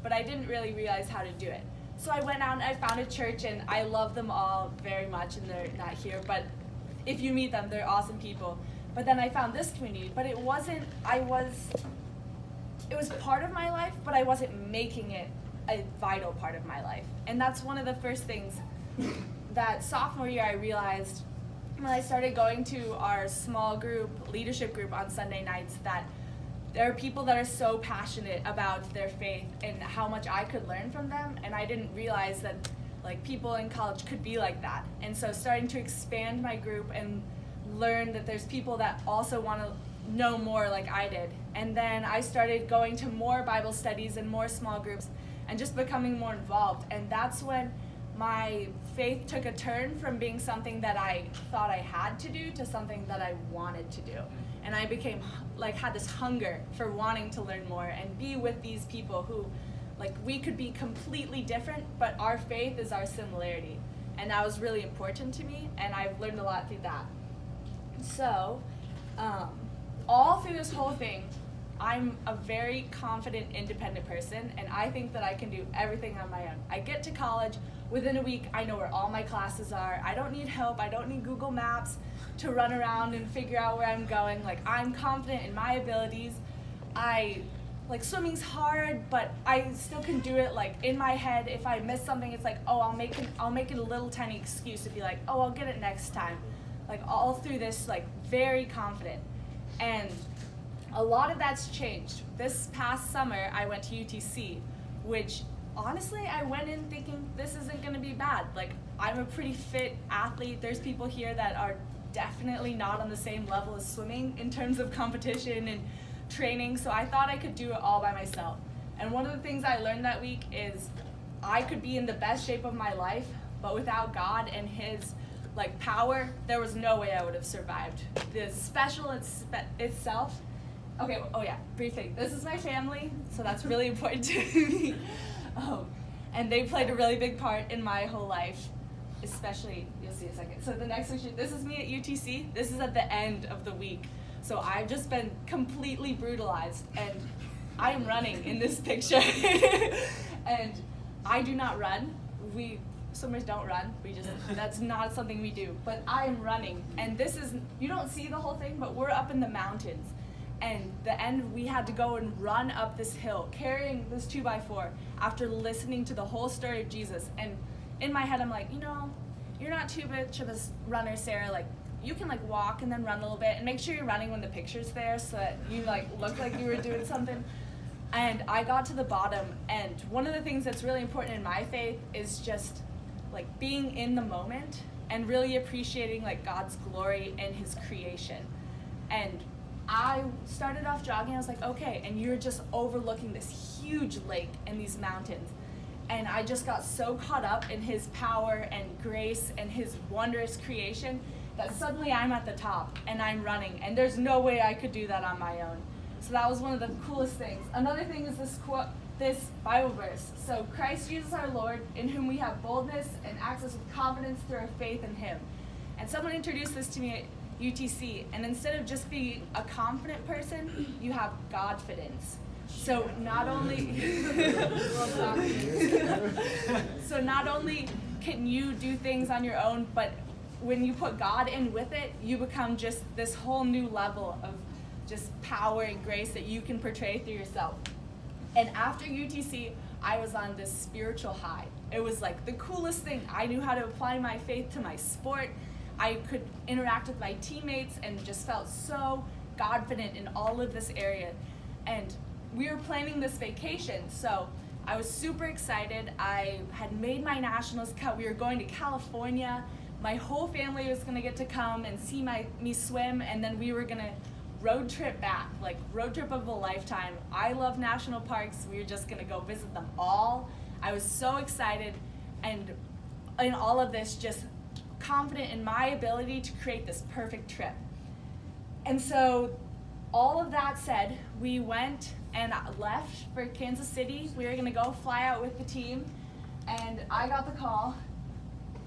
but I didn't really realize how to do it. So I went out and I found a church, and I love them all very much, and they're not here, but if you meet them, they're awesome people. But then I found this community, but it was part of my life, but I wasn't making it a vital part of my life. And that's one of the first things that sophomore year I realized when I started going to our small group, leadership group on Sunday nights, that there are people that are so passionate about their faith and how much I could learn from them, and I didn't realize that like people in college could be like that. And so starting to expand my group and learn that there's people that also want to know more like I did. And then I started going to more Bible studies and more small groups and just becoming more involved. And that's when my faith took a turn from being something that I thought I had to do to something that I wanted to do. And I became had this hunger for wanting to learn more and be with these people who we could be completely different, but our faith is our similarity. And that was really important to me, and I've learned a lot through that. So, all through this whole thing, I'm a very confident, independent person, and I think that I can do everything on my own. I get to college, within a week, I know where all my classes are. I don't need help. I don't need Google Maps to run around and figure out where I'm going. I'm confident in my abilities. Swimming's hard, but I still can do it. In my head, if I miss something, it's I'll make it a little tiny excuse to be I'll get it next time. All through this, very confident. And a lot of that's changed. This past summer, I went to UTC, which honestly, I went in thinking this isn't gonna be bad. I'm a pretty fit athlete. There's people here that are definitely not on the same level as swimming in terms of competition and training, so I thought I could do it all by myself. And one of the things I learned that week is I could be in the best shape of my life, but without God and His power, there was no way I would have survived. The special itself. Okay, briefly, this is my family, so that's really important to me. And they played a really big part in my whole life, especially, you'll see in a second. So the next picture, this is me at UTC. This is at the end of the week. So I've just been completely brutalized, and I am running in this picture. And I do not run. Swimmers don't run. That's not something we do. But I am running, and you don't see the whole thing, but we're up in the mountains. And the end, we had to go and run up this hill, carrying this 2x4 after listening to the whole story of Jesus. And in my head, I'm you're not too much of a runner, Sarah. You can walk and then run a little bit, and make sure you're running when the picture's there so that you look like you were doing something. And I got to the bottom, and one of the things that's really important in my faith is just being in the moment and really appreciating God's glory and His creation. And I started off jogging, I was okay, and you're just overlooking this huge lake and these mountains. And I just got so caught up in His power and grace and His wondrous creation that suddenly I'm at the top and I'm running, and there's no way I could do that on my own. So that was one of the coolest things. Another thing is this Bible verse. So Christ Jesus our Lord, in whom we have boldness and access with confidence through our faith in Him. And someone introduced this to me at UTC, and instead of just being a confident person, you have Godfidence. So not only can you do things on your own, but when you put God in with it, you become just this whole new level of just power and grace that you can portray through yourself. And after UTC, I was on this spiritual high. It was the coolest thing. I knew how to apply my faith to my sport. I could interact with my teammates and just felt so confident in all of this area. And we were planning this vacation, so I was super excited. I had made my nationals cut. We were going to California. My whole family was gonna get to come and see me swim, and then we were gonna road trip back, road trip of a lifetime. I love national parks. We were just gonna go visit them all. I was so excited, and in all of this, just confident in my ability to create this perfect trip. And so all of that said, we went and left for Kansas City. We were gonna go fly out with the team, and I got the call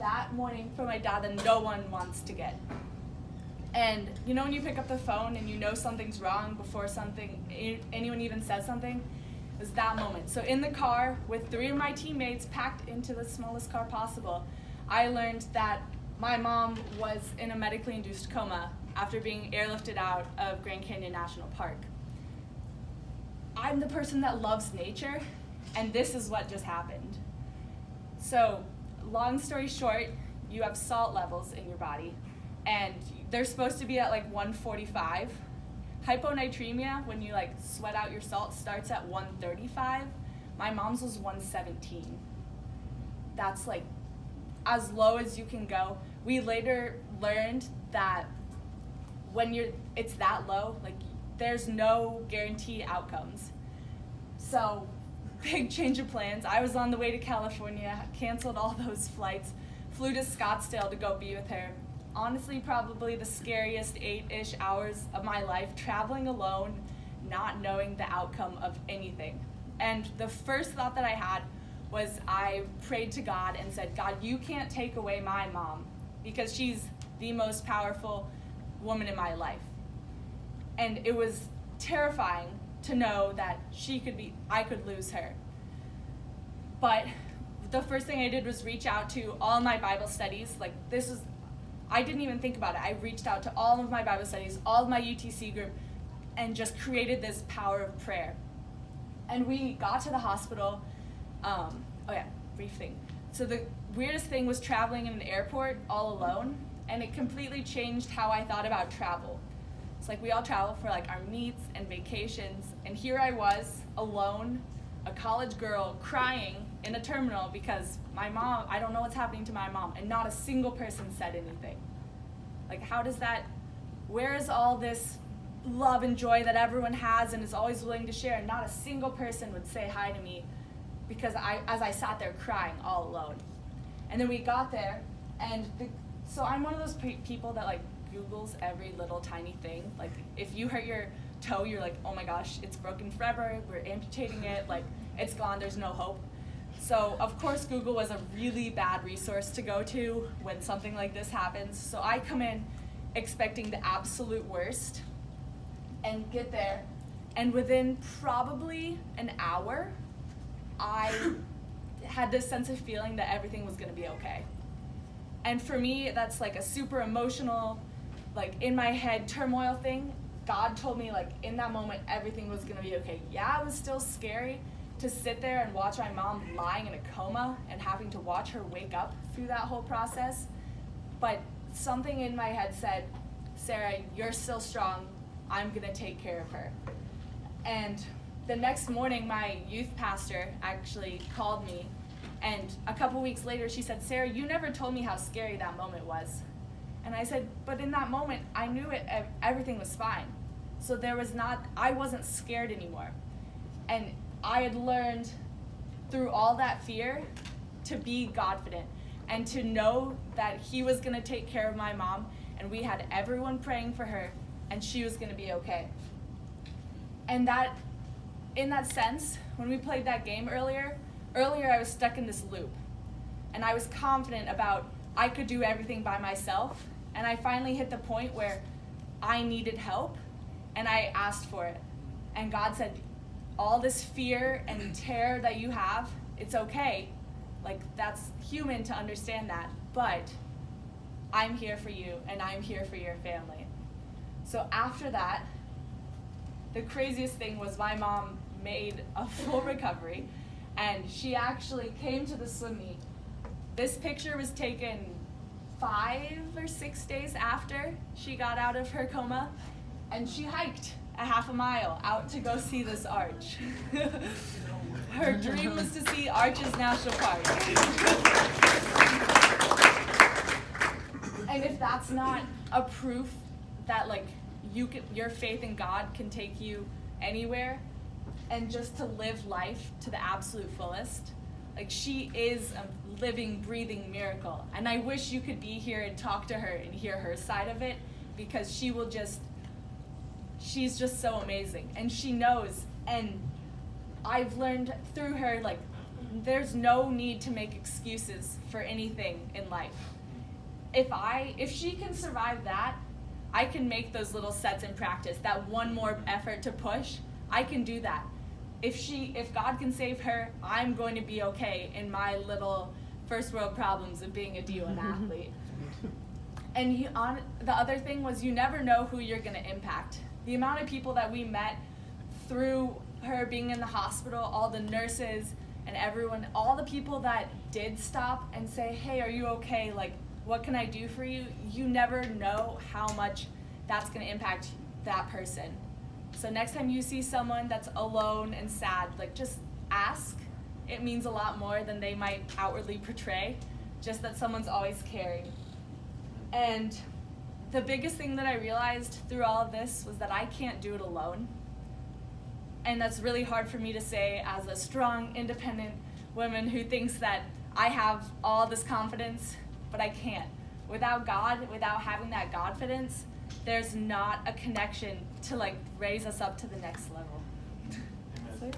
that morning from my dad that no one wants to get. And when you pick up the phone and something's wrong before anyone even says something? was that moment. So in the car with 3 of my teammates packed into the smallest car possible, I learned that my mom was in a medically induced coma after being airlifted out of Grand Canyon National Park. I'm the person that loves nature, and this is what just happened. So, long story short, you have salt levels in your body, and they're supposed to be at like 145. Hyponatremia, when you like sweat out your salt, starts at 135. My mom's was 117. That's like as low as you can go. We later learned that when it's that low, like there's no guaranteed outcomes. So, big change of plans. I was on the way to California, canceled all those flights, flew to Scottsdale to go be with her. Honestly, probably the scariest 8-ish hours of my life, traveling alone, not knowing the outcome of anything. And the first thought that I had was I prayed to God and said, God, you can't take away my mom because she's the most powerful woman in my life. And it was terrifying to know that I could lose her. But the first thing I did was reach out to all my Bible studies. I didn't even think about it. I reached out to all of my Bible studies, all of my UTC group, and just created this power of prayer. And we got to the hospital. Brief thing. So the weirdest thing was traveling in an airport all alone, and it completely changed how I thought about travel. It's like we all travel for like our meets and vacations, and here I was alone, a college girl crying in a terminal because my mom, I don't know what's happening to my mom, and not a single person said anything. Like, where is all this love and joy that everyone has and is always willing to share, and not a single person would say hi to me because as I sat there crying all alone. And then we got there, and so I'm one of those people that like Googles every little tiny thing. Like, if you hurt your toe, you're like, oh my gosh, it's broken forever, we're amputating it, like, it's gone, there's no hope. So, of course, Google was a really bad resource to go to when something like this happens. So I come in expecting the absolute worst and get there, and within probably an hour, I had this sense of feeling that everything was gonna be okay. And for me, that's like a super emotional, like in my head turmoil thing. God told me like in that moment everything was gonna be okay. Yeah, it was still scary to sit there and watch my mom lying in a coma and having to watch her wake up through that whole process. But something in my head said, Sarah, you're still strong. I'm gonna take care of her. And the next morning, my youth pastor actually called me, and a couple weeks later she said, Sarah, you never told me how scary that moment was. And I said, but in that moment, I knew everything was fine. So I wasn't scared anymore. And I had learned through all that fear to be confident and to know that he was gonna take care of my mom, and we had everyone praying for her, and she was gonna be okay. And that, in that sense, when we played that game earlier I was stuck in this loop. And I was confident about I could do everything by myself, and I finally hit the point where I needed help, and I asked for it. And God said, all this fear and terror that you have, it's okay. Like, that's human to understand that, but I'm here for you, and I'm here for your family. So after that, the craziest thing was my mom made a full recovery, and she actually came to the swim meet. This picture was taken 5 or 6 days after she got out of her coma, and she hiked a half a mile out to go see this arch. Her dream was to see Arches National Park. And if that's not a proof that like your faith in God can take you anywhere, and just to live life to the absolute fullest, like she is a living, breathing miracle. And I wish you could be here and talk to her and hear her side of it, because she's just so amazing, and she knows. And I've learned through her, like, there's no need to make excuses for anything in life. If she can survive that, I can make those little sets in practice, that one more effort to push, I can do that. if God can save her, I'm going to be okay in my little first world problems of being a D1 athlete. And the other thing was, you never know who you're going to impact. The amount of people that we met through her being in the hospital, all the nurses and everyone, all the people that did stop and say, hey, are you okay? Like, what can I do for you? You never know how much that's going to impact that person. So next time you see someone that's alone and sad, like, just ask. It means a lot more than they might outwardly portray, just that someone's always caring. And the biggest thing that I realized through all of this was that I can't do it alone. And that's really hard for me to say as a strong, independent woman who thinks that I have all this confidence, but I can't. Without God, without having that Godfidence, there's not a connection to like raise us up to the next level. Amen.